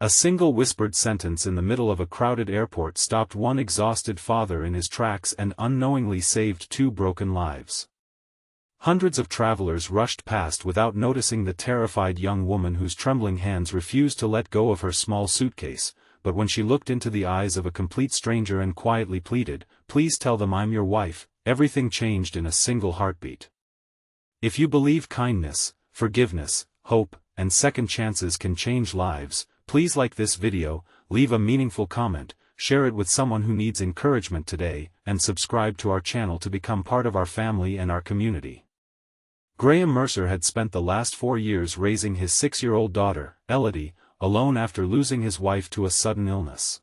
A single whispered sentence in the middle of a crowded airport stopped one exhausted father in his tracks and unknowingly saved two broken lives. Hundreds of travelers rushed past without noticing the terrified young woman whose trembling hands refused to let go of her small suitcase, but when she looked into the eyes of a complete stranger and quietly pleaded, "Please tell them I'm your wife," everything changed in a single heartbeat. If you believe kindness, forgiveness, hope, and second chances can change lives, please like this video, leave a meaningful comment, share it with someone who needs encouragement today, and subscribe to our channel to become part of our family and our community. Graham Mercer had spent the last 4 years raising his 6-year-old daughter, Elodie, alone after losing his wife to a sudden illness.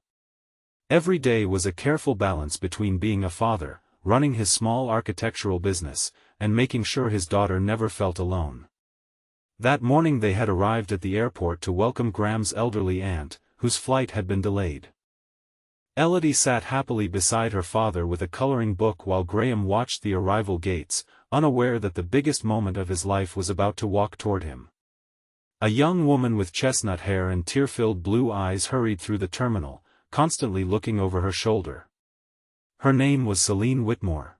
Every day was a careful balance between being a father, running his small architectural business, and making sure his daughter never felt alone. That morning they had arrived at the airport to welcome Graham's elderly aunt, whose flight had been delayed. Elodie sat happily beside her father with a coloring book while Graham watched the arrival gates, unaware that the biggest moment of his life was about to walk toward him. A young woman with chestnut hair and tear-filled blue eyes hurried through the terminal, constantly looking over her shoulder. Her name was Celine Whitmore.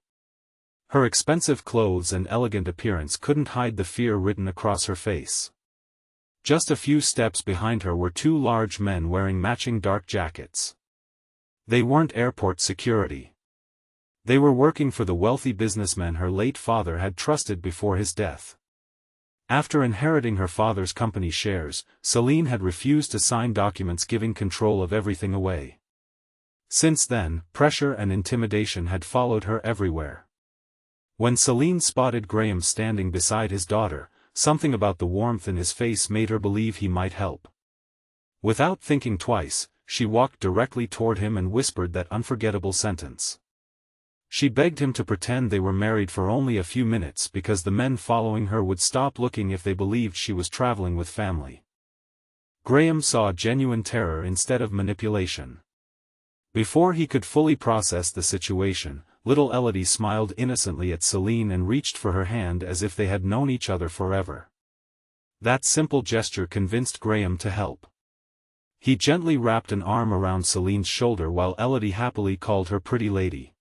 Her expensive clothes and elegant appearance couldn't hide the fear written across her face. Just a few steps behind her were two large men wearing matching dark jackets. They weren't airport security. They were working for the wealthy businessman her late father had trusted before his death. After inheriting her father's company shares, Celine had refused to sign documents giving control of everything away. Since then, pressure and intimidation had followed her everywhere. When Celine spotted Graham standing beside his daughter, something about the warmth in his face made her believe he might help. Without thinking twice, she walked directly toward him and whispered that unforgettable sentence. She begged him to pretend they were married for only a few minutes because the men following her would stop looking if they believed she was traveling with family. Graham saw genuine terror instead of manipulation. Before he could fully process the situation, little Elodie smiled innocently at Celine and reached for her hand as if they had known each other forever. That simple gesture convinced Graham to help. He gently wrapped an arm around Celine's shoulder while Elodie happily called her pretty lady.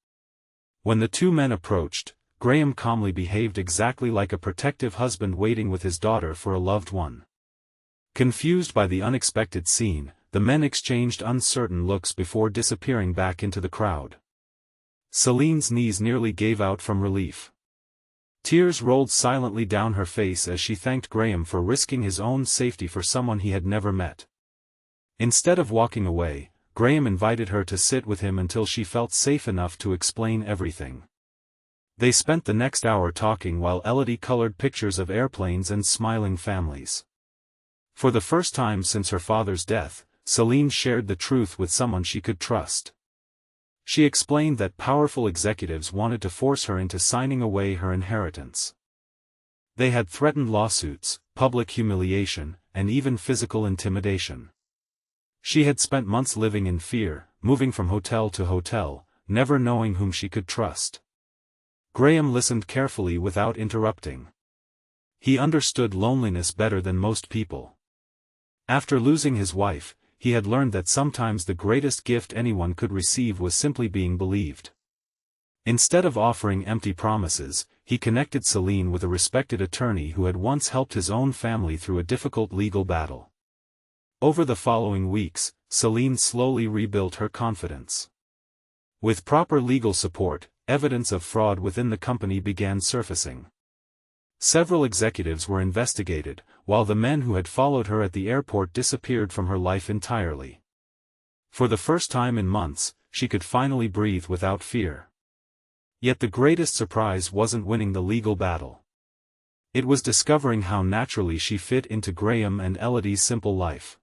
When the two men approached, Graham calmly behaved exactly like a protective husband waiting with his daughter for a loved one. Confused by the unexpected scene, the men exchanged uncertain looks before disappearing back into the crowd. Celine's knees nearly gave out from relief. Tears rolled silently down her face as she thanked Graham for risking his own safety for someone he had never met. Instead of walking away, Graham invited her to sit with him until she felt safe enough to explain everything. They spent the next hour talking while Elodie colored pictures of airplanes and smiling families. For the first time since her father's death, Celine shared the truth with someone she could trust. She explained that powerful executives wanted to force her into signing away her inheritance. They had threatened lawsuits, public humiliation, and even physical intimidation. She had spent months living in fear, moving from hotel to hotel, never knowing whom she could trust. Graham listened carefully without interrupting. He understood loneliness better than most people. After losing his wife, he had learned that sometimes the greatest gift anyone could receive was simply being believed. Instead of offering empty promises, he connected Celine with a respected attorney who had once helped his own family through a difficult legal battle. Over the following weeks, Celine slowly rebuilt her confidence. With proper legal support, evidence of fraud within the company began surfacing. Several executives were investigated, while the men who had followed her at the airport disappeared from her life entirely. For the first time in months, she could finally breathe without fear. Yet the greatest surprise wasn't winning the legal battle. It was discovering how naturally she fit into Graham and Elodie's simple life.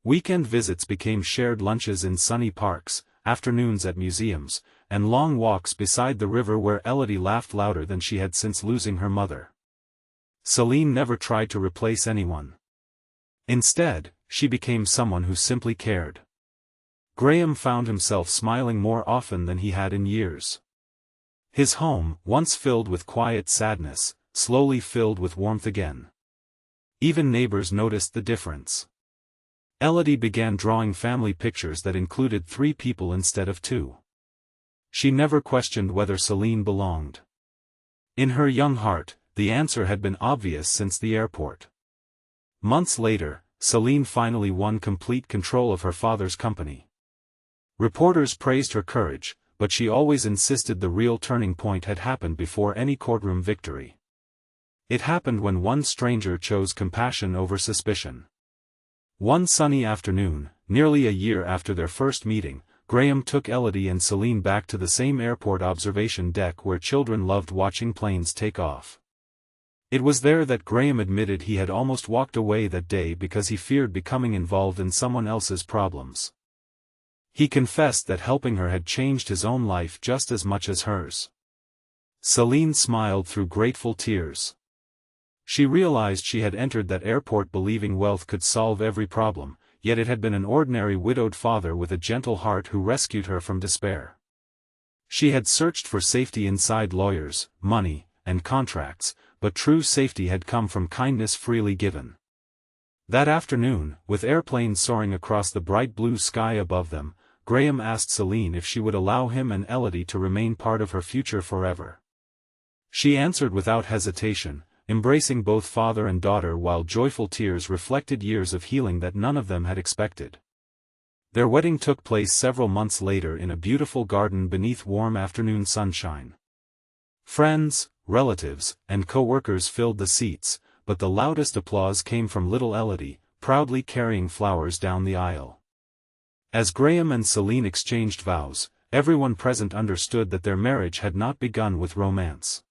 Weekend visits became shared lunches in sunny parks, afternoons at museums, and long walks beside the river where Elodie laughed louder than she had since losing her mother. Celine never tried to replace anyone. Instead, she became someone who simply cared. Graham found himself smiling more often than he had in years. His home, once filled with quiet sadness, slowly filled with warmth again. Even neighbors noticed the difference. Elodie began drawing family pictures that included 3 people instead of 2. She never questioned whether Celine belonged. In her young heart, the answer had been obvious since the airport. Months later, Celine finally won complete control of her father's company. Reporters praised her courage, but she always insisted the real turning point had happened before any courtroom victory. It happened when one stranger chose compassion over suspicion. One sunny afternoon, nearly a year after their first meeting, Graham took Elodie and Celine back to the same airport observation deck where children loved watching planes take off. It was there that Graham admitted he had almost walked away that day because he feared becoming involved in someone else's problems. He confessed that helping her had changed his own life just as much as hers. Celine smiled through grateful tears. She realized she had entered that airport believing wealth could solve every problem, yet it had been an ordinary widowed father with a gentle heart who rescued her from despair. She had searched for safety inside lawyers, money, and contracts, but true safety had come from kindness freely given. That afternoon, with airplanes soaring across the bright blue sky above them, Graham asked Celine if she would allow him and Elodie to remain part of her future forever. She answered without hesitation, embracing both father and daughter while joyful tears reflected years of healing that none of them had expected. Their wedding took place several months later in a beautiful garden beneath warm afternoon sunshine. Friends, relatives, and co-workers filled the seats, but the loudest applause came from little Elodie, proudly carrying flowers down the aisle. As Graham and Celine exchanged vows, everyone present understood that their marriage had not begun with romance.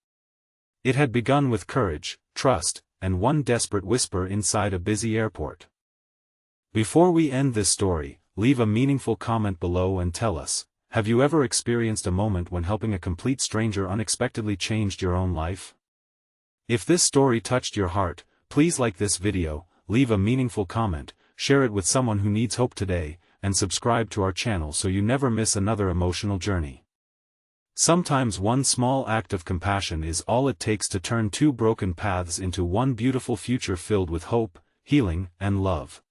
It had begun with courage, trust, and one desperate whisper inside a busy airport. Before we end this story, leave a meaningful comment below and tell us, have you ever experienced a moment when helping a complete stranger unexpectedly changed your own life? If this story touched your heart, please like this video, leave a meaningful comment, share it with someone who needs hope today, and subscribe to our channel so you never miss another emotional journey. Sometimes one small act of compassion is all it takes to turn 2 broken paths into one beautiful future filled with hope, healing, and love.